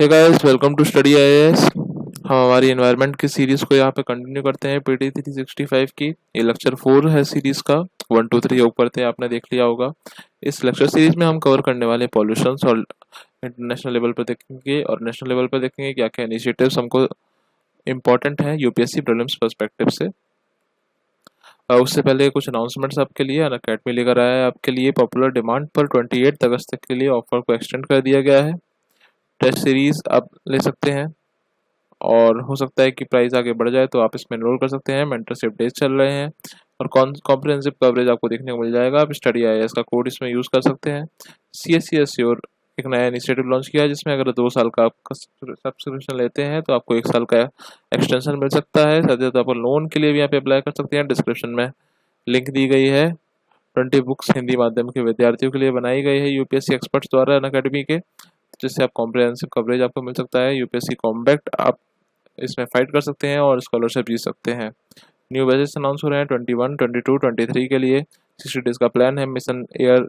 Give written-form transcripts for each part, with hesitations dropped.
Hey guys, welcome to study IAS. हम हमारी environment की सीरीज को यहाँ पे कंटिन्यू करते हैं। पीटी 365 की ये लेक्चर 4 है सीरीज का। 1 2 3 योग करते हैं, आपने देख लिया होगा। इस लेक्चर सीरीज में हम कवर करने वाले पॉल्यूशन और इंटरनेशनल लेवल पर देखेंगे और नेशनल लेवल पर देखेंगे क्या क्या इनिशिएटिव्स हमको इम्पोर्टेंट है यूपीएससी प्रीलिम्स पर्सपेक्टिव से। उससे पहले कुछ अनाउंसमेंट्स आपके लिए। अनअकैडमी लेकर आया है आपके लिए पॉपुलर डिमांड पर 28 अगस्त तक के लिए ऑफर को एक्सटेंड कर दिया गया है। टेस्ट सीरीज आप ले सकते हैं और हो सकता है कि प्राइस आगे बढ़ जाए तो आप इसमें एनरोल कर सकते हैं। मेंटरशिप डेज चल रहे हैं और कॉम्प्रिहेंसिव कवरेज आपको देखने को मिल जाएगा। आप स्टडी आईएएस का कोड इसमें यूज़ कर सकते हैं। सीएससी एश्योर एक नया इनिशिएटिव लॉन्च किया है जिसमें अगर 2 साल का आप सब्सक्रिप्शन लेते हैं तो आपको 1 साल का एक्सटेंशन मिल सकता है। साथ ही साथ आप लोन के लिए भी यहाँ पे अप्लाई कर सकते हैं। डिस्क्रिप्शन में लिंक दी गई है। 20 बुक्स हिंदी माध्यम के विद्यार्थियों के लिए बनाई गई है यूपीएससी एक्सपर्ट्स द्वारा अनअकैडमी के, जिससे आप कॉम्प्रिहेंसिव कवरेज आपको मिल सकता है। यूपीएससी कॉम्बैक्ट आप इसमें फाइट कर सकते हैं और स्कॉलरशिप जीत सकते हैं। न्यू बैचेस अनाउंस हो रहे हैं 21, 22, 23 के लिए। 60 डेज का प्लान है। मिशन एयर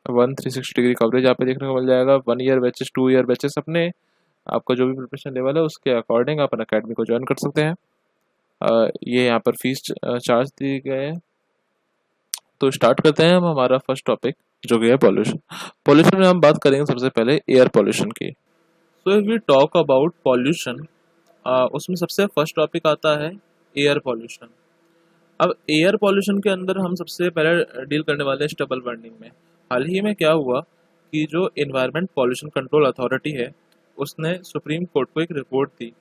1 360 डिग्री कवरेज यहाँ पे देखने को मिल जाएगा। 1 ईयर बैचेस, 2 ईयर बैचेस अपने आपका जो भी प्रिपरेशन लेवल है उसके अकॉर्डिंग आप अकेडमी को ज्वाइन कर सकते हैं। ये यहाँ पर फीस चार्ज दिए गए हैं। तो स्टार्ट करते हैं हम हमारा फर्स्ट टॉपिक जो कि है पॉल्यूशन। पॉल्यूशन में हम बात करेंगे सबसे पहले एयर पॉल्यूशन की। So if we talk about pollution, उसमें सबसे फर्स्ट टॉपिक आता है एयर पॉल्यूशन। अब एयर पॉल्यूशन के अंदर हम सबसे पहले डील करने वाले हैं स्टबल बर्निंग में। हाल ही में क्या हुआ कि जो इन्वायरमेंट पॉल्यूशन कंट्रोल अथॉरिटी है उसने सुप्रीम कोर्ट को एक रिपोर्ट दी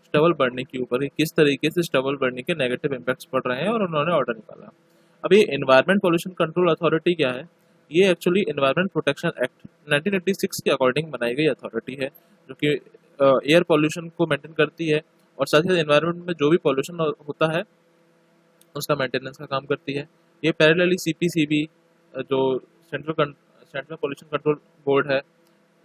स्टबल बर्निंग के ऊपर कि किस तरीके से स्टबल बर्निंग के नेगेटिव इम्पैक्ट्स पड़ रहे हैं और उन्होंने ऑर्डर निकाला। अब ये इन्वायरमेंट पॉल्यूशन कंट्रोल अथॉरिटी क्या है? ये एक्चुअली इन्वायरमेंट प्रोटेक्शन एक्ट 1986 के अकॉर्डिंग बनाई गई अथॉरिटी है जो कि एयर पॉल्यूशन को मेंटेन करती है और साथ ही साथ इन्वायरमेंट में जो भी पॉल्यूशन होता है उसका मेंटेनेंस का काम करती है। ये पैरेलली सीपीसीबी जो सेंट्रल पॉल्यूशन कंट्रोल बोर्ड है,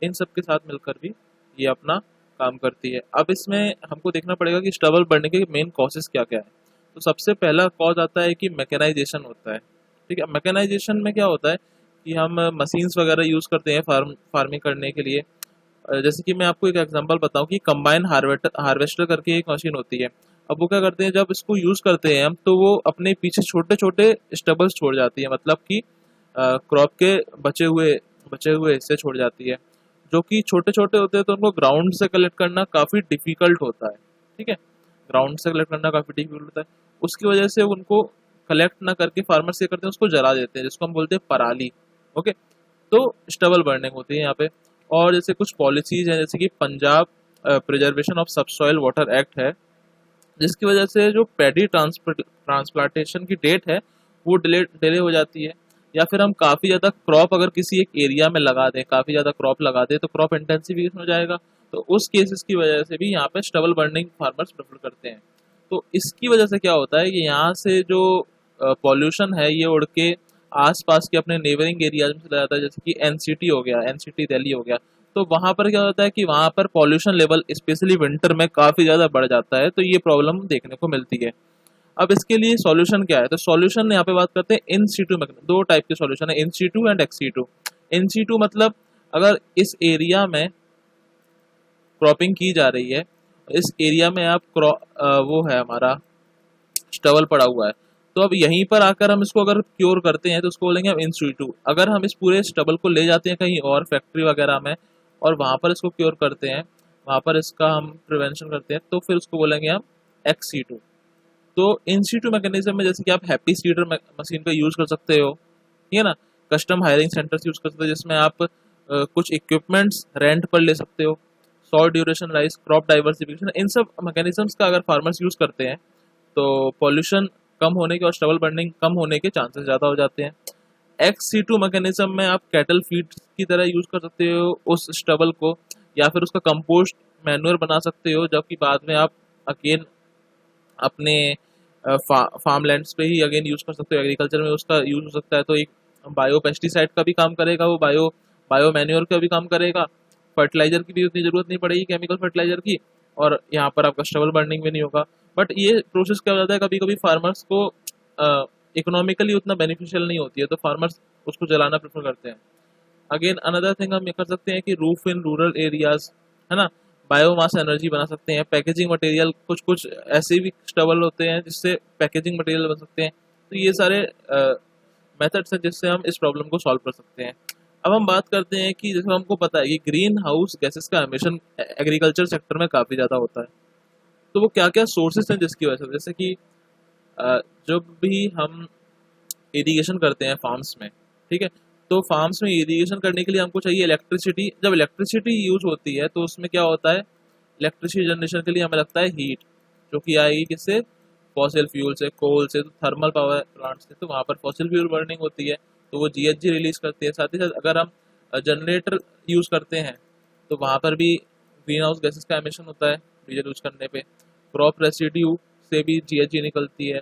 इन सब के साथ मिलकर भी ये अपना काम करती है। अब इसमें हमको देखना पड़ेगा कि स्टबल बढ़ने के मेन कॉजेस क्या क्या है। तो सबसे पहला कॉज आता है कि मैकेनाइजेशन होता है। ठीक है, मैकेनाइजेशन में क्या होता है कि हम मशीन्स वगैरह यूज़ करते हैं फार्मिंग करने के लिए। जैसे कि मैं आपको एक एग्जांपल बताऊं कि कंबाइन हार्वेस्टर करके एक मशीन होती है। अब वो क्या करते हैं, जब इसको यूज़ करते हैं हम तो वो अपने पीछे छोटे छोटे स्टबल्स छोड़ जाती है, मतलब कि क्रॉप के बचे हुए हिस्से छोड़ जाती है जो कि छोटे छोटे होते हैं। तो उनको ग्राउंड से कलेक्ट करना काफ़ी डिफिकल्ट होता है। ठीक है, ग्राउंड से कलेक्ट करना काफ़ी डिफिकल्ट होता है। उसकी वजह से उनको कलेक्ट ना करके फार्मर्स क्या करते हैं, उसको जला देते हैं, जिसको हम बोलते हैं पराली। ओके, तो स्टबल बर्निंग होती है यहाँ पे। और जैसे कुछ पॉलिसीज हैं, जैसे कि Punjab preservation of subsoil water act है, जिसकी वजह से जो पैडी ट्रांसप्लांटेशन की डेट है वो डिले हो जाती है। या फिर हम काफ़ी ज़्यादा क्रॉप अगर किसी एक एरिया में लगा दें, काफ़ी ज़्यादा क्रॉप लगा दें तो क्रॉप इंटेंसिफिकेशन हो जाएगा। तो उस केसेस की वजह से भी यहाँ पे स्टबल बर्निंग फार्मर्स प्रेफर करते हैं। तो इसकी वजह से क्या होता है कि यहाँ से जो पॉल्यूशन है ये उड़ के आसपास के अपने नेबरिंग एरियाज में चला जाता है, जैसे कि एनसीटी हो गया, एनसीटी दिल्ली हो गया। तो वहाँ पर क्या होता है कि वहाँ पर पॉल्यूशन लेवल स्पेशली विंटर में काफ़ी ज़्यादा बढ़ जाता है, तो ये प्रॉब्लम देखने को मिलती है। अब इसके लिए सॉल्यूशन क्या है? तो सॉल्यूशन यहाँ पे बात करते हैं इन सीटू में। दो टाइप के सॉल्यूशन है, in situ and ex situ. In situ मतलब अगर इस एरिया में क्रॉपिंग की जा रही है, इस एरिया में आप वो है हमारा स्टबल पड़ा हुआ है, तो अब यहीं पर आकर हम इसको अगर क्योर करते हैं तो उसको बोलेंगे हम इन सीटू। अगर हम इस पूरे स्टबल को ले जाते हैं कहीं और फैक्ट्री वगैरह में और वहाँ पर इसको क्योर करते हैं, वहाँ पर इसका हम प्रिवेंशन करते हैं, तो फिर उसको बोलेंगे हम एक्स सीटू। तो इन सीटू मैकेनिज्म में जैसे कि आप हैप्पी सीडर मशीन का यूज़ कर सकते हो, ठीक है ना। कस्टम हायरिंग सेंटर्स यूज़ कर सकते हो जिसमें आप कुछ इक्विपमेंट्स रेंट पर ले सकते हो। Short duration rice, crop diversification, इन सब मैकेनिज्म्स का अगर फार्मर्स यूज़ करते हैं तो पॉल्यूशन कम होने के और स्टबल बर्निंग कम होने के चांसेस ज़्यादा हो जाते हैं। एक्स सी टू मैकेनिज्म में आप कैटल फीड की तरह यूज़ कर सकते हो उस स्टबल को, या फिर उसका कंपोस्ट मैन्योर बना सकते हो, जबकि बाद में आप अगेन अपने फार्म लैंड्स पे ही अगेन यूज़ कर सकते हो। एग्रीकल्चर में उसका यूज़ हो सकता है, तो एक बायो पेस्टिसाइड का भी काम करेगा वो, बायो मैन्योर का भी काम करेगा। फर्टिलाइजर की भी उतनी ज़रूरत नहीं पड़ेगी, केमिकल फर्टिलाइजर की, और यहाँ पर आपका स्टबल बर्निंग भी नहीं होगा। बट ये प्रोसेस क्या हो जाता है, कभी कभी फार्मर्स को इकोनॉमिकली उतना बेनिफिशियल नहीं होती है, तो फार्मर्स उसको जलाना प्रेफर करते हैं। अगेन अनदर थिंग हम ये कर सकते हैं कि रूफ इन रूरल एरियाज, है ना, बायोमास एनर्जी बना सकते हैं, पैकेजिंग मटेरियल, कुछ कुछ ऐसे भी स्टबल होते हैं जिससे पैकेजिंग मटेरियल बन सकते हैं। तो ये सारे मेथड्स हैं जिससे हम इस प्रॉब्लम को सॉल्व कर सकते हैं। अब हम बात करते हैं कि जैसे हमको पता है कि ग्रीन हाउस गैसेस का एमिशन एग्रीकल्चर सेक्टर में काफ़ी ज़्यादा होता है। तो वो क्या क्या सोर्सेस हैं जिसकी वजह से, जैसे कि जब भी हम इरिगेशन करते हैं फार्म्स में, ठीक है, तो फार्म्स में इरिगेशन करने के लिए हमको चाहिए इलेक्ट्रिसिटी। जब इलेक्ट्रिसिटी यूज होती है तो उसमें क्या होता है, इलेक्ट्रिसिटी जनरेशन के लिए हमें लगता है हीट, जो कि आएगी किससे, फॉसिल फ्यूल से, कोल से, तो थर्मल पावर प्लांट से, तो वहाँ पर फॉसिल फ्यूल बर्निंग होती है, तो वो जीएचजी रिलीज करती है। साथ ही साथ अगर हम जनरेटर यूज करते हैं तो वहाँ पर भी ग्रीन हाउस गैसेस का एमिशन होता है डीजल यूज करने पे। क्रॉप रेसिड्यू से भी जीएचजी निकलती है।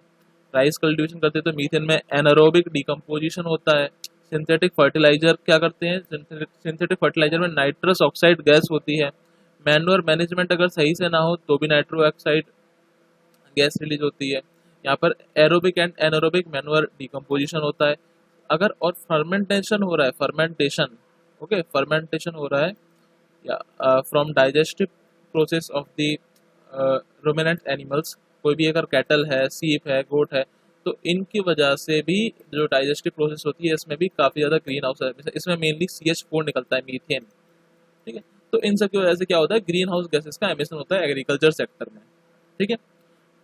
राइस कल्टीवेशन करते हैं तो मीथेन में एनारोबिक डिकम्पोजिशन होता है। सिंथेटिक फर्टिलाइजर क्या करते हैं, सिंथेटिक फर्टिलाइजर में नाइट्रस ऑक्साइड गैस होती है। मैन्योर मैनेजमेंट अगर सही से ना हो तो भी नाइट्रो ऑक्साइड गैस रिलीज होती है। यहाँ पर aerobic and anaerobic manure decomposition होता है। अगर और फर्मेंटेशन हो रहा है, फर्मेंटेशन, ओके, फर्मेंटेशन हो रहा है या from digestive process of the ruminant animals, कोई भी अगर कैटल है, सीप है, गोट है, तो इनकी वजह से भी जो डाइजेस्टिव प्रोसेस होती है इसमें भी काफ़ी ज़्यादा ग्रीन हाउस है। इसमें मेनली CH4 निकलता है, मीथेन, ठीक है। तो इन सब की वजह से क्या होता है, ग्रीन हाउस गैसेस का एमिशन होता है एग्रीकल्चर सेक्टर में, ठीक है।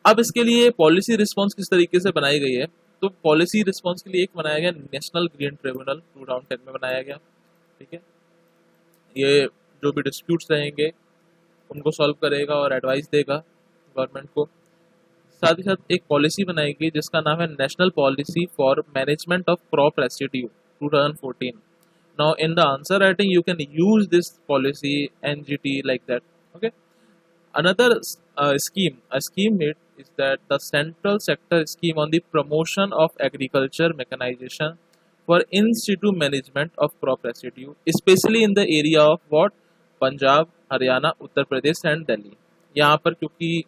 अब इसके लिए पॉलिसी रिस्पॉन्स किस तरीके से बनाई गई है, तो पॉलिसी रिस्पॉन्स के लिए एक बनाया गया नेशनल ग्रीन ट्रिब्यूनल 2010 में बनाया गया, ठीक है। ये जो भी डिस्प्यूट्स रहेंगे उनको सॉल्व करेगा और एडवाइस देगा गवर्नमेंट को। साथ ही साथ एक पॉलिसी बनाई गई जिसका नाम है national policy for management of crop residue 2014। Now in the answer writing you can use this policy NGT like that, okay. Another scheme made is that the central sector scheme on the promotion of agriculture mechanization for in situ management of crop residue, especially in the area of what, Punjab, Haryana, Uttar Pradesh and Delhi. यहाँ पर क्योंकि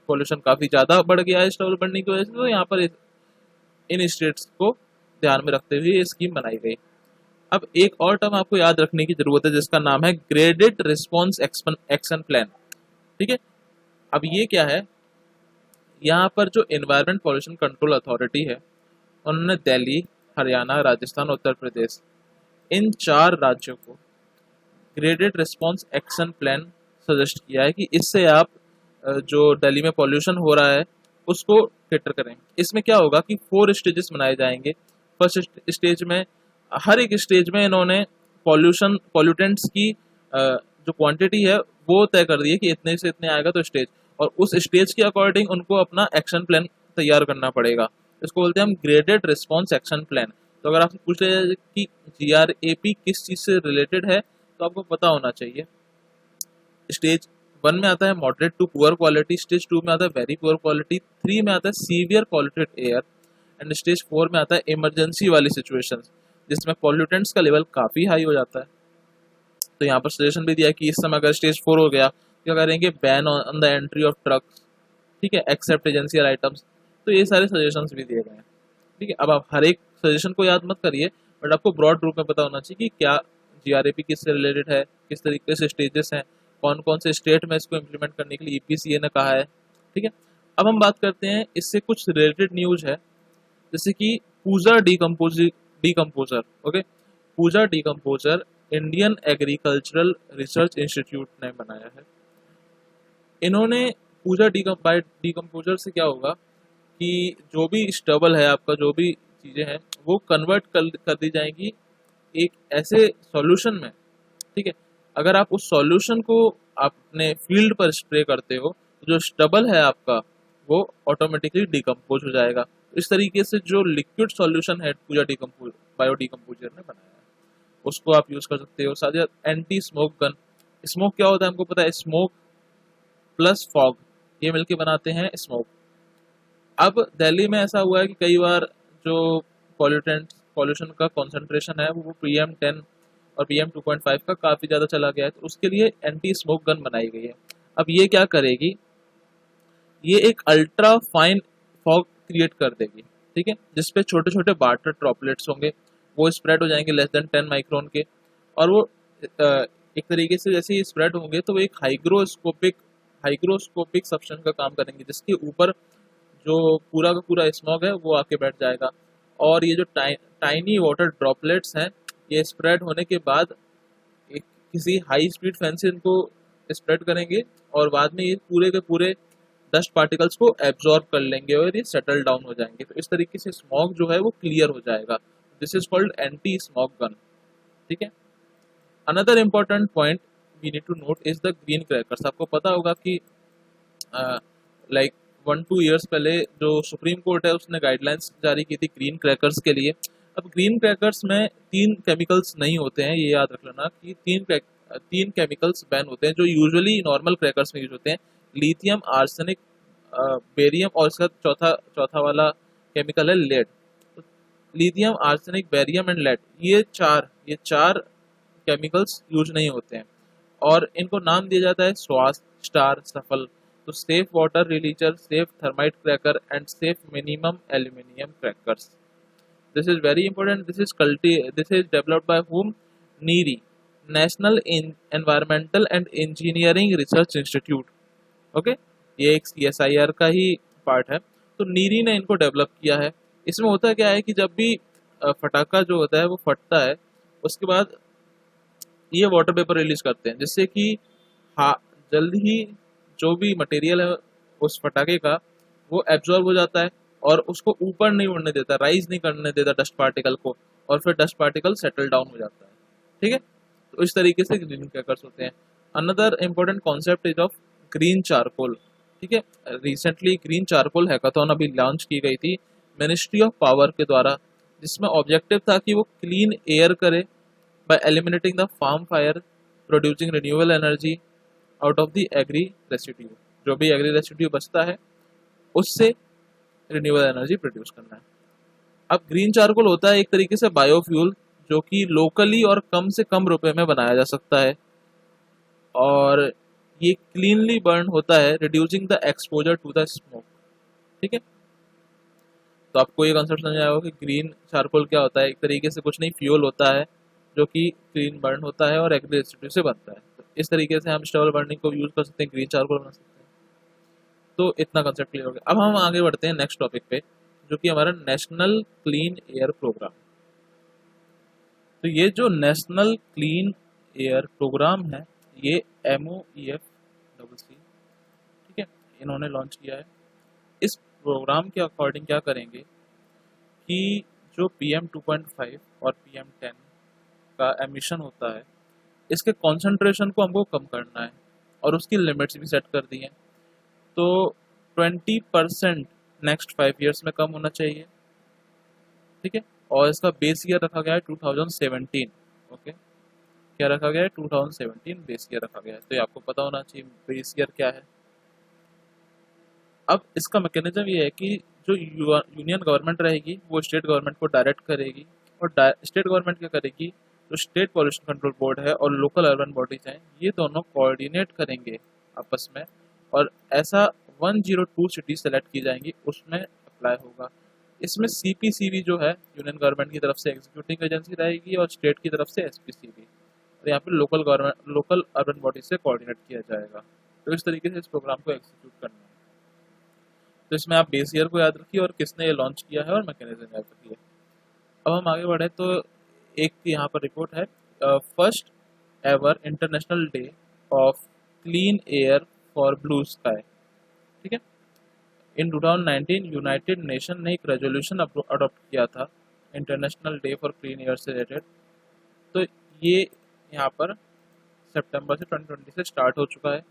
pollution काफ़ी ज़्यादा बढ़ गया है stubble बढ़ने की वजह से, तो यहाँ पर इन स्टेट्स को ध्यान में रखते हुए ये स्कीम बनाई गई। अब एक और टर्म आपको याद रखने की जरूरत है जिसका नाम है ग्रेडेड रिस्पॉन्स एक्शन प्लान, ठीक है। अब ये क्या है, यहाँ पर जो एनवायरमेंट पॉल्यूशन कंट्रोल अथॉरिटी है उन्होंने दिल्ली, हरियाणा, राजस्थान, उत्तर प्रदेश, इन 4 राज्यों को graded response action plan suggest किया है कि इससे आप जो दिल्ली में पॉल्यूशन हो रहा है उसको कैटर करें। इसमें क्या होगा कि 4 स्टेजेस बनाए जाएंगे। फर्स्ट स्टेज में, हर एक स्टेज में इन्होंने पॉल्यूटेंट्स की जो क्वांटिटी है वो तय कर दी है कि इतने से इतने आएगा तो स्टेज, और उस स्टेज के अकॉर्डिंग उनको अपना एक्शन प्लान तैयार करना पड़ेगा। इसको बोलते हैं हम ग्रेडेड रिस्पॉन्स एक्शन प्लान। तो अगर आपसे पूछ लिया जाए कि GRAP किस चीज़ से रिलेटेड है तो आपको पता होना चाहिए। स्टेज 1 में आता है moderate to poor quality, stage 2 में आता है वेरी पुअर क्वालिटी, 3 में आता है severe polluted air, and stage 4 में आता है इमरजेंसी वाली सिचुएशन जिसमें पॉल्यूटेंट्स का लेवल काफ़ी हाई हो जाता है। तो यहाँ पर सजेशन भी दिया कि इस समय अगर स्टेज 4 हो गया क्या करेंगे, ban on the entry of trucks, ठीक है, एक्सेप्ट एजेंशियल आइटम्स। तो ये सारे सजेशंस भी दिए गए हैं, ठीक है। अब आप हर एक सजेशन को याद मत करिए, बट आपको ब्रॉड रूप में पता होना चाहिए कि क्या GRAP किससे रिलेटेड है, किस तरीके से स्टेजेस हैं, कौन कौन से स्टेट में इसको इम्प्लीमेंट करने के लिए EPCA ने कहा है, ठीक है। अब हम बात करते हैं, इससे कुछ रिलेटेड न्यूज है, जैसे कि Pusa decomposer, okay, Pusa decomposer Indian agricultural research institute ने बनाया है। इन्होंने पूजा डिकम्पोजर से क्या होगा कि जो भी स्टबल है आपका, जो भी चीज़ें हैं वो कन्वर्ट कर दी जाएंगी एक ऐसे सॉल्यूशन में, ठीक है। अगर आप उस सॉल्यूशन को अपने फील्ड पर स्प्रे करते हो तो जो स्टबल है आपका वो ऑटोमेटिकली डिकम्पोज हो जाएगा। इस तरीके से जो लिक्विड सॉल्यूशन है पूजा बायो डिकम्पोजर ने बनाया है उसको आप यूज़ कर सकते हो। साथ ही साथ एंटी स्मोक गन, स्मोक क्या होता है हमको पता है, स्मोक प्लस फॉग ये मिलके बनाते हैं स्मोक। अब दिल्ली में ऐसा हुआ है कि कई बार जो पॉल्यूशन का कॉन्सेंट्रेशन है वो PM10 और PM2.5 का काफ़ी ज़्यादा चला गया है, तो उसके लिए एंटी स्मोक गन बनाई गई है। अब ये क्या करेगी, ये एक अल्ट्रा फाइन फॉग क्रिएट कर देगी, ठीक है, जिसपे छोटे छोटे वाटर ड्रॉपलेट्स होंगे, वो स्प्रेड हो जाएंगे लेस देन 10 माइक्रोन के, और वो एक तरीके से जैसे ही स्प्रेड होंगे तो वो एक हाइग्रोस्कोपिक सब्सटेंस का काम करेंगे, जिसके ऊपर जो पूरा का पूरा स्मॉग है वो आके बैठ जाएगा। और ये जो टाइनी वाटर ड्रॉपलेट्स हैं, ये स्प्रेड होने के बाद एक किसी हाई स्पीड फैन से इनको स्प्रेड करेंगे, और बाद में ये पूरे के पूरे डस्ट पार्टिकल्स को एब्जॉर्ब कर लेंगे और ये सेटल डाउन हो जाएंगे। तो इस तरीके से स्मॉग जो है वो क्लियर हो जाएगा। This is called anti smog gun. ठीक है। Another important point we need to note is the green crackers. आपको पता होगा कि लाइक 1-2 ईयर्स पहले जो सुप्रीम कोर्ट है उसने गाइडलाइंस जारी की थी ग्रीन क्रैकर्स के लिए। अब ग्रीन क्रैकर्स में 3 केमिकल्स नहीं होते हैं, ये याद रख लेना कि 3 केमिकल्स बैन होते हैं जो यूजुअली नॉर्मल क्रैकर्स में यूज होते हैं। लिथियम, आर्सेनिक, बेरियम, और इसका चौथा चौथा वाला केमिकल है लेड। तो lithium, arsenic, barium and lead, ये चार केमिकल्स यूज नहीं होते हैं, और इनको नाम दिया जाता है स्वास, स्टार, सफल। तो safe water releaser, safe thermite cracker and safe minimum aluminium crackers. This is very important. This is developed by whom? NEERI, national environmental and engineering research institute. Okay, ये एक CSIR का ही part है। तो नीरी ने इनको develop किया है। इसमें होता क्या है कि जब भी फटाका जो होता है वो फटता है, उसके बाद ये वाटर वेपर रिलीज करते हैं, जिससे कि हाँ जल्द ही जो भी मटेरियल है उस फटाके का वो एब्जॉर्ब हो जाता है, और उसको ऊपर नहीं उड़ने देता, राइज नहीं करने देता डस्ट पार्टिकल को, और फिर डस्ट पार्टिकल सेटल डाउन हो जाता है। ठीक है। तो इस तरीके से ग्रीन क्रैकर्स होते हैं। Another important concept is of green charcoal. ठीक है। रिसेंटली ग्रीन चारकोल हैकाथॉन अभी लॉन्च की गई थी मिनिस्ट्री ऑफ पावर के द्वारा, जिसमें ऑब्जेक्टिव था कि वो क्लीन एयर करे by eliminating the farm fire, producing renewable energy out of the agri residue। जो भी एग्री रेसिड्यू बचता है उससे रिन्यूएबल एनर्जी प्रोड्यूस करना है। अब ग्रीन चारकोल होता है एक तरीके से बायोफ्यूल, जो कि लोकली और कम से कम रुपए में बनाया जा सकता है, और ये क्लीनली बर्न होता है, reducing the exposure to the smoke. ठीक है। तो आपको ये कॉन्सेप्ट समझ आएगा कि ग्रीन चारकोल क्या होता है। एक तरीके से कुछ नहीं, फ्यूल होता है जो कि क्लीन बर्न होता है और एग्री रेसिड्यू से बनता है। तो इस तरीके से हम स्टबल बर्निंग को यूज कर सकते हैं, ग्रीन चारकोल बना सकते हैं। तो इतना कंसेप्ट क्लियर हो गया। अब हम आगे बढ़ते हैं नेक्स्ट टॉपिक पे, जो कि हमारा नेशनल क्लीन एयर प्रोग्राम। तो ये जो नेशनल क्लीन एयर प्रोग्राम है, ये MOEF ठीक है, इन्होंने लॉन्च किया है। इस प्रोग्राम के अकॉर्डिंग क्या करेंगे कि जो PM 2.5 और PM 10 का एमिशन होता है, इसके कॉन्सेंट्रेशन को हमको कम करना है, और उसकी लिमिट्स भी सेट कर दी हैं। तो 20% नेक्स्ट 5 ईयर्स में कम होना चाहिए। ठीक है। और इसका बेस ईयर रखा गया है 2017। ओके, क्या रखा गया है? 2017 बेस ईयर रखा गया है। तो ये आपको पता होना चाहिए बेस ईयर क्या है। अब इसका मैकेनिज्म ये है कि जो यूनियन गवर्नमेंट रहेगी वो स्टेट गवर्नमेंट को डायरेक्ट करेगी, और स्टेट गवर्नमेंट क्या करेगी, जो स्टेट पॉल्यूशन कंट्रोल बोर्ड है और लोकल अर्बन बॉडीज हैं, ये दोनों कोऑर्डिनेट करेंगे आपस में, और ऐसा 102 सिटी सेलेक्ट की जाएंगी, उसमें अप्लाई होगा। इसमें CPCB जो है यूनियन गवर्नमेंट की तरफ से एग्जीक्यूटिंग एजेंसी रहेगी, और स्टेट की तरफ से SPCB, और यहाँ पे लोकल अर्बन बॉडी से कोऑर्डिनेट किया जाएगा। तो इस तरीके से इस प्रोग्राम को एग्जीक्यूट करना है। तो इसमें आप बेस ईयर को याद रखिए और किसने ये लॉन्च किया है और मैकेनिज्म याद रखिए। अब हम आगे बढ़े तो एक यहाँ पर रिपोर्ट है, first ever international day of clean air for blue sky. ठीक है। इन 2019 यूनाइटेड नेशन ने एक रेजोल्यूशन अडॉप्ट किया था international day for clean air से रिलेटेड। तो ये यहाँ पर सितंबर से 2020 से स्टार्ट हो चुका है।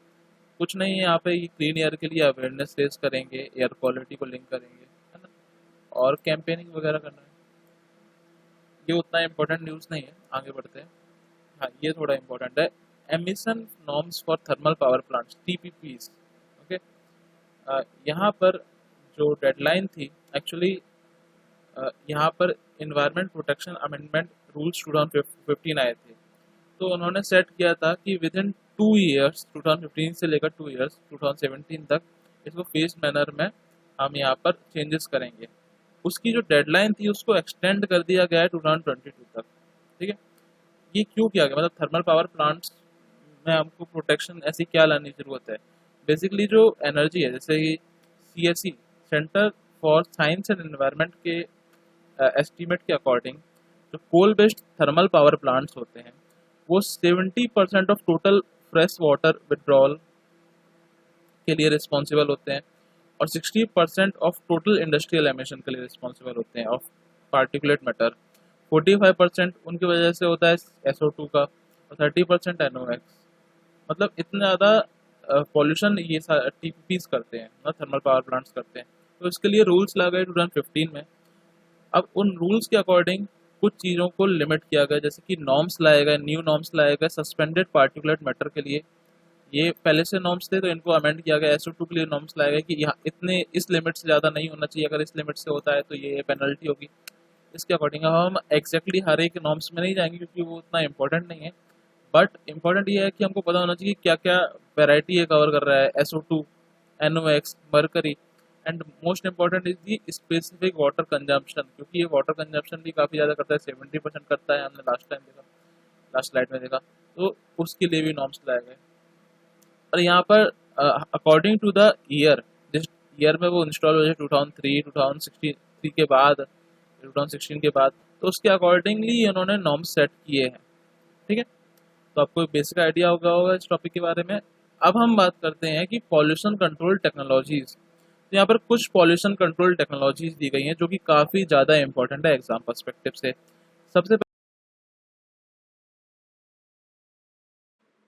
कुछ नहीं है, यहाँ पे ये क्लीन एयर के लिए अवेयरनेस रेज करेंगे, एयर क्वालिटी को लिंक करेंगे, है ना, और कैंपेनिंग वगैरह करना है। ये उतना इम्पोर्टेंट न्यूज़ नहीं है, आगे बढ़ते हैं। हाँ, ये थोड़ा इम्पोर्टेंट है, emission norms for thermal power plants, TPPs। Okay, यहाँ पर जो डेडलाइन थी एक्चुअली, यहाँ पर इन्वायरमेंट प्रोटेक्शन अमेंडमेंट रूल्स 2015 आए थे। तो उन्होंने सेट किया था कि विद इन 2 ईयर्स, 2015 से लेकर 2 ईयर्स 2017 तक, इसको फेज मैनर में हम यहाँ पर चेंजेस करेंगे। उसकी जो डेडलाइन थी उसको एक्सटेंड कर दिया गया है 2022 तक। ठीक है। ये क्यों किया गया, मतलब थर्मल पावर प्लांट्स इसमें हमको प्रोटेक्शन ऐसी क्या लाने की ज़रूरत है? बेसिकली जो एनर्जी है, जैसे कि CSE centre for science and environment के एस्टीमेट के अकॉर्डिंग जो coal based thermal power plants होते हैं वो 70% of total fresh water withdrawal के लिए रिस्पॉन्सिबल होते हैं और 60% ऑफ टोटल इंडस्ट्रियल एमिशन के लिए रिस्पॉन्सिबल होते हैं ऑफ पार्टिकुलेट मैटर। 45% उनकी वजह से होता है SO2 का और 30% NOx। मतलब इतना ज़्यादा पॉल्यूशन ये TPPs करते हैं ना, थर्मल पावर प्लांट्स करते हैं। तो इसके लिए रूल्स ला गए 2015 में। अब उन रूल्स के अकॉर्डिंग कुछ चीज़ों को लिमिट किया गया, जैसे कि नॉर्म्स लाए गए, न्यू नॉर्म्स लाए गए सस्पेंडेड पार्टिकुलेट मैटर के लिए। ये पहले से नॉर्म्स थे तो इनको अमेंड किया गया। SO2 के लिए नॉर्म्स लाए गए कि यहाँ इतने इस लिमिट से ज़्यादा नहीं होना चाहिए, अगर इस लिमिट से होता है तो ये पेनल्टी होगी। इसके अकॉर्डिंग हम एग्जैक्टली हर एक नॉर्म्स में नहीं जाएंगे क्योंकि वो उतना इंपॉर्टेंट नहीं है, बट इंपॉर्टेंट ये है कि हमको पता होना चाहिए क्या क्या वेराइटी ये कवर कर रहा है, SO2, NOx, mercury, and most important is the specific water consumption, क्योंकि ये वाटर कंजम्पशन भी काफ़ी ज़्यादा करता है, 70% करता है, हमने लास्ट टाइम देखा, लास्ट स्लाइड में देखा। तो उसके लिए भी नॉर्म्स लाए गए। और यहाँ पर अकॉर्डिंग टू द ईयर, जिस ईयर में वो इंस्टॉल हो जाए, 2003, 2016 के बाद, 2016 के बाद, तो उसके अकॉर्डिंगली उन्होंने नॉर्म्स सेट किए हैं। ठीक है, तो आपको बेसिक आइडिया होगा इस टॉपिक के बारे में। अब हम बात करते हैं कि पॉल्यूशन कंट्रोल टेक्नोलॉजीज। तो यहाँ पर कुछ पॉल्यूशन कंट्रोल टेक्नोलॉजीज दी गई हैं जो कि काफ़ी ज़्यादा इंपॉर्टेंट है एग्जाम पर्सपेक्टिव से। सबसे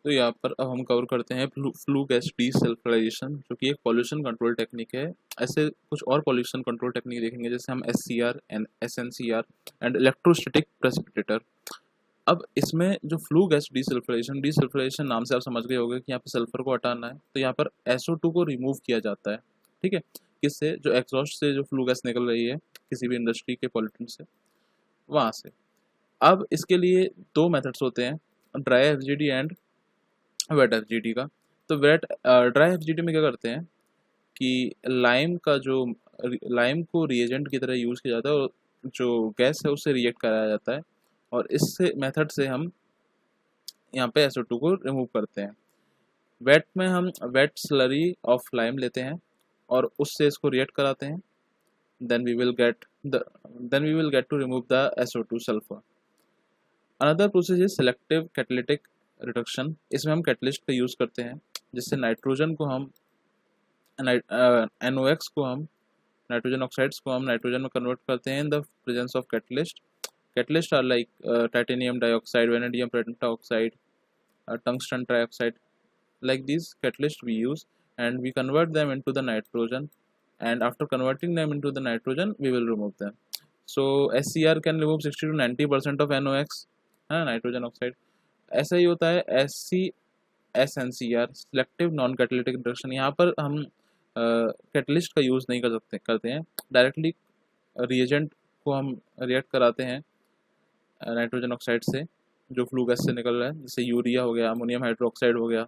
तो यहाँ पर अब हम कवर करते हैं फ्लू गैस डीसल्फराइजेशन, जो कि एक पॉल्यूशन कंट्रोल टेक्निक है। ऐसे कुछ और पॉल्यूशन कंट्रोल टेक्निक देखेंगे, जैसे हम SCR and SNCR and electrostatic precipitator. अब इसमें जो फ्लू गैस डीसल्फराइजेशन नाम से आप समझ गए होंगे कि यहाँ पर सल्फर को हटाना है, तो यहाँ पर SO2 को रिमूव किया जाता है। ठीक है, किससे? जो एग्जॉस्ट से जो फ्लू गैस निकल रही है किसी भी इंडस्ट्री के पॉल्यूटेंट से, वहाँ से। अब इसके लिए दो मेथड्स होते हैं, dry FGD and wet FGD का। तो ड्राई FGD में क्या करते हैं कि लाइम को रिएजेंट की तरह यूज़ किया जाता है और जो गैस है उससे रिएक्ट कराया जाता है, और इससे मेथड से हम यहाँ पे SO2 को रिमूव करते हैं। वेट में हम वेट स्लरी ऑफ लाइम लेते हैं और उससे इसको रिएक्ट कराते हैं, then we will get to remove the SO2 sulphur. Another process is selective catalytic reduction. इसमें हम कैटलिस्ट का यूज़ करते हैं, जिससे नाइट्रोजन को हम NOx को हम नाइट्रोजन ऑक्साइड्स को हम नाइट्रोजन में कन्वर्ट करते हैं in the presence of catalyst. Catalysts are like titanium dioxide, vanadium pentoxide, tungsten trioxide. Like these catalysts we use and we convert them into the nitrogen, and after converting them into the nitrogen we will remove them. So SCR can remove 60 to 90% of NOx, nitrogen oxide. ऐसा ही होता है SNCR, selective non catalytic reduction. यहाँ पर हम catalyst का use नहीं करते हैं, डायरेक्टली रिएजेंट को हम रिएक्ट कराते हैं नाइट्रोजन ऑक्साइड से जो फ्लू गैस से निकल रहा है, जैसे यूरिया हो गया, अमोनियम हाइड्रोक्साइड हो गया,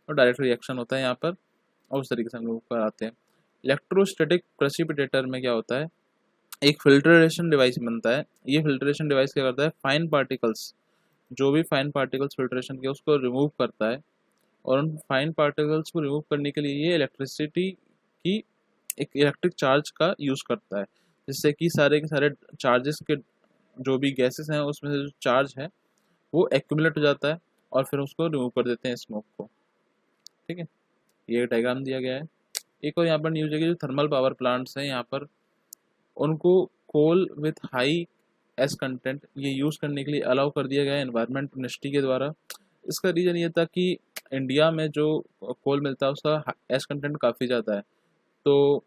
और डायरेक्ट रिएक्शन होता है यहाँ पर, और उस तरीके से हम लोग कर आते हैं। इलेक्ट्रोस्टैटिक प्रेसिपिटेटर में क्या होता है, एक फिल्ट्रेशन डिवाइस बनता है। ये फिल्ट्रेशन डिवाइस क्या करता है, फाइन पार्टिकल्स, जो भी फाइन पार्टिकल्स फिल्ट्रेशन के उसको रिमूव करता है, और उन फाइन पार्टिकल्स को रिमूव करने के लिए ये इलेक्ट्रिसिटी की एक इलेक्ट्रिक चार्ज का यूज़ करता है, जिससे कि सारे के सारे चार्जेस के जो भी गैसेस हैं उसमें से जो चार्ज है वो एक्यूमुलेट हो जाता है और फिर उसको रिमूव कर देते हैं स्मोक को। ठीक है, ये डायग्राम दिया गया है। एक और यहाँ पर न्यूज है कि जो थर्मल पावर प्लांट्स हैं यहाँ पर उनको कोल विथ हाई एस कंटेंट ये यूज़ करने के लिए अलाउ कर दिया गया है एनवायरनमेंट मिनिस्ट्री के द्वारा। इसका रीज़न ये था कि इंडिया में जो कोल मिलता है उसका एस कंटेंट काफ़ी ज़्यादा है, तो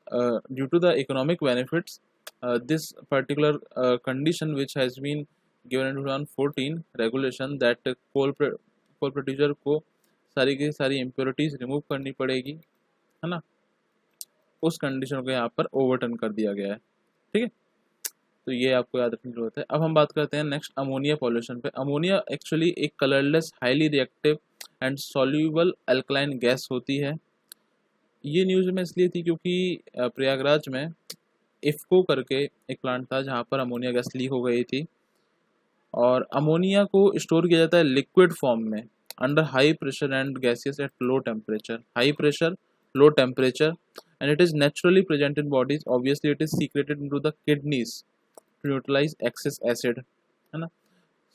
due to the economic benefits this particular condition which has been given in 2014 regulation that coal producer को सारी की सारी impurities रिमूव करनी पड़ेगी, है ना, उस कंडीशन को यहाँ पर ओवरटर्न कर दिया गया है। ठीक है, तो ये आपको याद रखने की जरूरत है। अब हम बात करते हैं नेक्स्ट अमोनिया पॉल्यूशन पे। अमोनिया एक्चुअली एक colourless highly reactive and soluble alkaline gas होती है। ये न्यूज़ में इसलिए थी क्योंकि प्रयागराज में इफ्को करके एक प्लांट था जहाँ पर अमोनिया गैस लीक हो गई थी, और अमोनिया को स्टोर किया जाता है लिक्विड फॉर्म में, under high pressure and gaseous at low temperature. High pressure, low temperature, and it is naturally present in bodies. Obviously it is secreted into the kidneys to neutralize excess acid, है ना।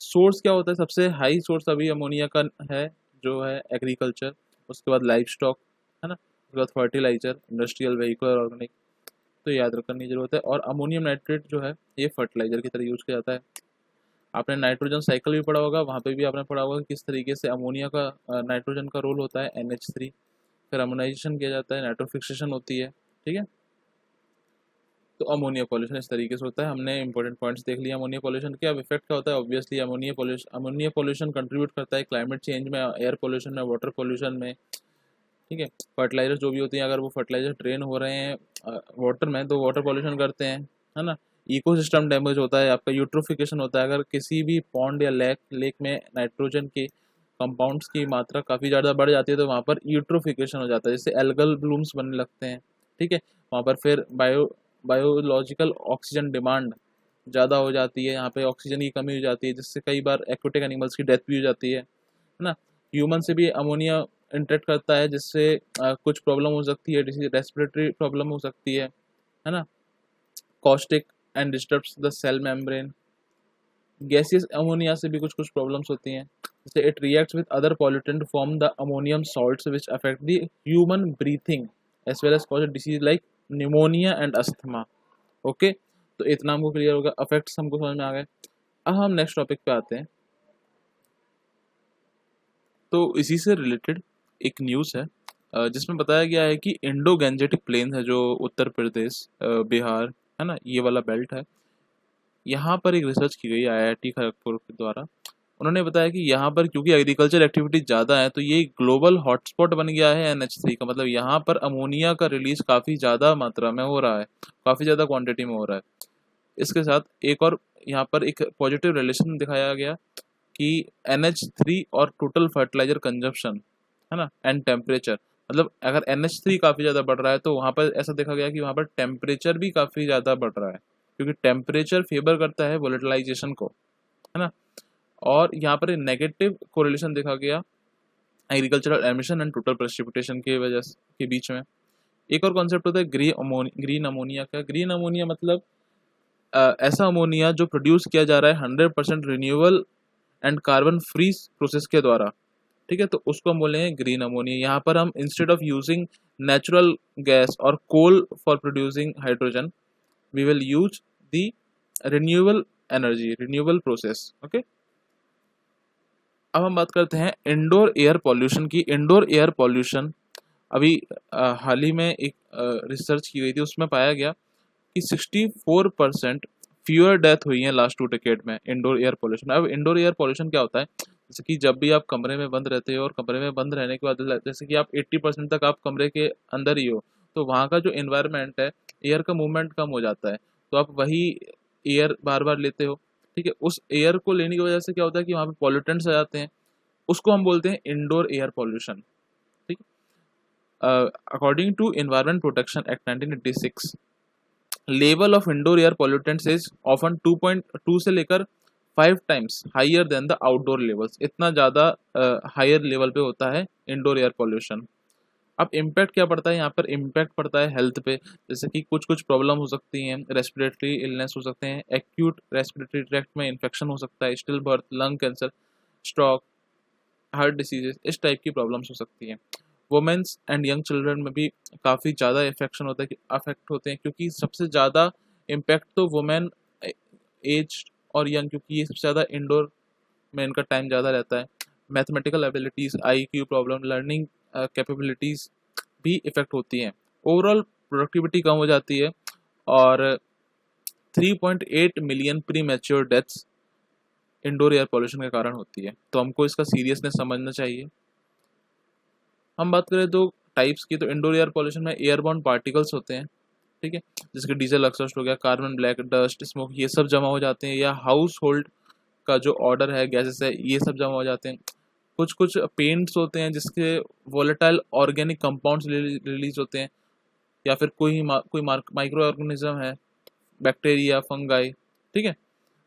Source क्या होता है, सबसे high source अभी ammonia का है जो है एग्रीकल्चर, उसके बाद लाइफ स्टॉक, है ना, उसके बाद फर्टिलाइजर, इंडस्ट्रियल व्हीकल, ऑर्गेनिक, तो याद रखने की जरूरत है। और अमोनियम नाइट्रेट जो है ये फर्टिलाइजर की तरह यूज किया जाता है। आपने नाइट्रोजन साइकिल भी पढ़ा होगा, वहाँ पे भी आपने पढ़ा होगा किस तरीके से अमोनिया का नाइट्रोजन का रोल होता है NH3, फिर अमोनाइजेशन किया जाता है, नाइट्रोफिक्सेशन होती है, ठीक है। तो अमोनिया पॉल्यूशन इस तरीके से होता है। हमने इंपॉर्टेंट पॉइंट्स देख लिया अमोनिया पॉल्यूशन के। अब इफेक्ट क्या होता है, ऑब्वियसली अमोनिया पॉल्यूशन कंट्रीब्यूट करता है क्लाइमेट चेंज में, एयर पॉल्यूशन में, वाटर पॉल्यूशन में, ठीक है। फर्टिलाइजर जो भी होती हैं, अगर वो फर्टिलाइजर ट्रेन हो रहे हैं वाटर में तो वाटर पॉल्यूशन करते हैं, है ना। इकोसिस्टम डैमेज होता है, आपका यूट्रोफिकेशन होता है। अगर किसी भी पॉन्ड या लेक में नाइट्रोजन के कंपाउंड्स की मात्रा काफ़ी ज़्यादा बढ़ जाती है तो वहाँ पर यूट्रोफिकेशन हो जाता है, जैसे एल्गल ब्लूम्स बनने लगते हैं, ठीक है। वहाँ पर फिर बायोलॉजिकल ऑक्सीजन डिमांड ज़्यादा हो जाती है, यहाँ पे ऑक्सीजन की कमी हो जाती है, जिससे कई बार एक्वेटिक एनिमल्स की डेथ भी हो जाती है ना। ह्यूमन से भी अमोनिया इंटरेक्ट करता है, जिससे कुछ प्रॉब्लम हो सकती है, जैसे रेस्पिरेटरी प्रॉब्लम हो सकती है ना। Caustic and disturbs the cell membrane. Gaseous ammonia से भी कुछ कुछ प्रॉब्लम्स होती हैं, जैसे it reacts with other pollutant form the ammonium salts which affect the human breathing as well as cause disease like pneumonia and asthma. Okay, तो इतना हमको क्लियर होगा, अफेक्ट्स हमको समझ में आ गए। अब हम नेक्स्ट टॉपिक पे आते हैं। तो इसी से रिलेटेड एक न्यूज़ है जिसमें बताया गया है कि इंडो गैंजेटिक प्लेन है जो उत्तर प्रदेश, बिहार, है ना, ये वाला बेल्ट है, यहाँ पर एक रिसर्च की गई IIT खड़गपुर के द्वारा। उन्होंने बताया कि यहाँ पर क्योंकि एग्रीकल्चर एक्टिविटी ज़्यादा है तो ये ग्लोबल हॉटस्पॉट बन गया है NH3 का। मतलब यहाँ पर अमोनिया का रिलीज काफ़ी ज़्यादा मात्रा में हो रहा है, काफ़ी ज़्यादा क्वांटिटी में हो रहा है। इसके साथ एक और यहाँ पर एक पॉजिटिव रिलेशन दिखाया गया कि NH3 और टोटल फर्टिलाइजर कंजप्शन, है ना, एंड टेम्परेचर। मतलब अगर NH3 काफ़ी ज़्यादा बढ़ रहा है तो वहाँ पर ऐसा देखा गया कि वहाँ पर टेम्परेचर भी काफ़ी ज़्यादा बढ़ रहा है, क्योंकि टेम्परेचर फेवर करता है वोलेटिलाइजेशन को, है ना। और यहाँ पर नेगेटिव कोरिलेशन देखा गया agricultural emission and total precipitation के वजह के बीच में। एक और कॉन्सेप्ट होता है ग्रीन अमोनिया का। ग्रीन अमोनिया मतलब ऐसा अमोनिया जो प्रोड्यूस किया जा रहा है 100% renewable and carbon free process के द्वारा, ठीक है, तो उसको हम बोलेंगे ग्रीन अमोनिया। यहाँ पर हम instead of using natural gas और coal for producing hydrogen we will use the renewable energy, renewable process. Okay, अब हम बात करते हैं इंडोर एयर पॉल्यूशन की। इंडोर एयर पॉल्यूशन अभी हाल ही में एक रिसर्च की गई थी, उसमें पाया गया कि 64% फ्यूअर डेथ हुई हैं लास्ट 2 डिकेड में इंडोर एयर पॉल्यूशन। अब इंडोर एयर पॉल्यूशन क्या होता है, जैसे कि जब भी आप कमरे में बंद रहते हो और कमरे में बंद रहने के बाद जैसे कि आप 80% तक आप कमरे के अंदर ही हो, तो वहाँ का जो इन्वायरमेंट है, एयर का मूवमेंट कम हो जाता है, तो आप वही एयर बार बार लेते हो, ठीक है। उस एयर को लेने की वजह से क्या होता है कि वहाँ पे पॉल्यूटेंट्स आ जाते हैं, उसको हम बोलते हैं इंडोर एयर पॉल्यूशन, ठीक है। According to environment protection act 1986, level of indoor air pollutants is often 2.2 से लेकर 5 times higher than the outdoor levels. इतना ज़्यादा हायर लेवल पे होता है इंडोर एयर पॉल्यूशन। अब इम्पैक्ट क्या पड़ता है, यहाँ पर इम्पैक्ट पड़ता है हेल्थ पे, जैसे कि कुछ कुछ प्रॉब्लम हो सकती हैं, रेस्पिरेटरी इलनेस हो सकते हैं, एक्यूट रेस्पिरेटरी ट्रैक्ट में इन्फेक्शन हो सकता है, still birth, lung cancer, stroke, heart diseases, इस टाइप की प्रॉब्लम्स हो सकती हैं। वुमेन्स एंड यंग चिल्ड्रन में भी काफ़ी ज़्यादा इफेक्शन होता है, अफेक्ट होते हैं, क्योंकि सबसे ज़्यादा इम्पैक्ट तो वुमेन, एज और यंग, क्योंकि ये सबसे ज़्यादा इंडोर में इनका टाइम ज़्यादा रहता है। Mathematical abilities, IQ problem, learning capabilities भी इफेक्ट होती हैं। ओवरऑल प्रोडक्टिविटी कम हो जाती है और 3.8 million pre mature deaths indoor air pollution के कारण होती है। तो हमको इसका सीरियसनेस समझना चाहिए। हम बात करें तो टाइप्स की, तो इंडोर एयर पॉल्यूशन में एयरबॉर्न पार्टिकल्स होते हैं, ठीक है, जिसके डीजल एग्जॉस्ट हो गया, कार्बन ब्लैक, डस्ट, स्मोक, ये सब जमा हो जाते हैं, या हाउस होल्ड का जो ऑर्डर है, गैसेस है, ये सब जमा हो जाते हैं। कुछ कुछ पेंट्स होते हैं जिसके वोलेटाइल ऑर्गेनिक कंपाउंड्स रिलीज होते हैं, या फिर कोई माइक्रो ऑर्गेनिज्म है, बैक्टीरिया, फंगाई, ठीक है,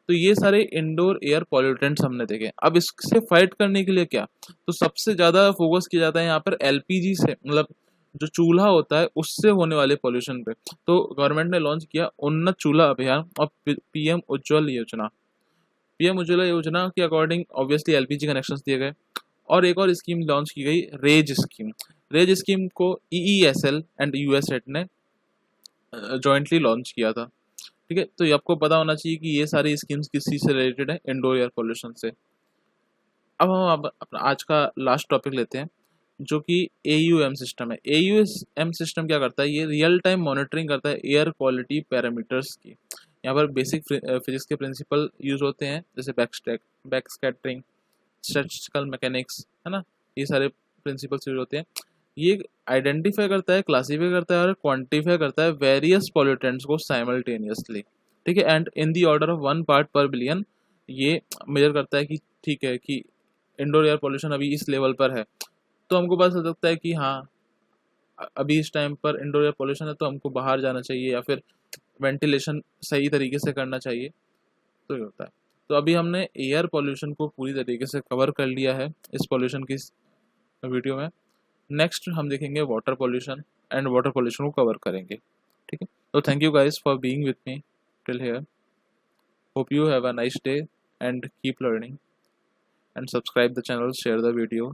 तो ये सारे इंडोर एयर पॉल्यूटेंट्स हमने देखे। अब इससे फाइट करने के लिए क्या, तो सबसे ज्यादा फोकस किया जाता है यहाँ पर एलपीजी से, मतलब जो चूल्हा होता है उससे होने वाले पॉल्यूशन पे। तो गवर्नमेंट ने लॉन्च किया उन्नत चूल्हा अभियान और पीएम उज्ज्वल योजना। पीएम उज्ज्वला योजना के अकॉर्डिंग ऑब्वियसली एलपीजी कनेक्शंस दिए गए। और एक और स्कीम लॉन्च की गई, रेज स्कीम। रेज स्कीम को ईईएसएल एंड यूएसएड ने जॉइंटली लॉन्च किया था। ठीक है, तो ये आपको पता होना चाहिए कि ये सारी स्कीम्स किसी से रिलेटेड है, इंडोर एयर पोल्यूशन से। अब हम अपना आज का लास्ट टॉपिक लेते हैं, जो कि AUM सिस्टम है। AUM सिस्टम क्या करता है, ये रियल टाइम मॉनिटरिंग करता है एयर क्वालिटी पैरामीटर्स की। यहाँ पर बेसिक फिजिक्स के प्रिंसिपल यूज होते हैं, जैसे बैक स्कैटरिंग, स्टैटिस्टिकल मैकेनिक्स, है ना, ये सारे प्रिंसिपल्स यूज होते हैं। ये आइडेंटिफाई करता है, क्लासीफाई करता है और क्वांटिफाई करता है वेरियस पॉल्यूटेंट्स को साइमल्टेनियसली। ठीक है, and in the order of 1 part पर बिलियन। ये मेजर करता है कि ठीक है कि इंडोर एयर पोल्यूशन अभी इस लेवल पर है, तो हमको पता चल सकता है कि हाँ अभी इस टाइम पर इंडोर एयर पोल्यूशन है, तो हमको बाहर जाना चाहिए या फिर वेंटिलेशन सही तरीके से करना चाहिए। तो ये होता है। तो अभी हमने एयर पोल्यूशन को पूरी तरीके से कवर कर लिया है इस पोल्यूशन की वीडियो में। नेक्स्ट हम देखेंगे water pollution, and water pollution को कवर करेंगे। ठीक है, तो thank you guys for being with me till here. Hope you have a nice day and keep learning, and subscribe the channel, share the video.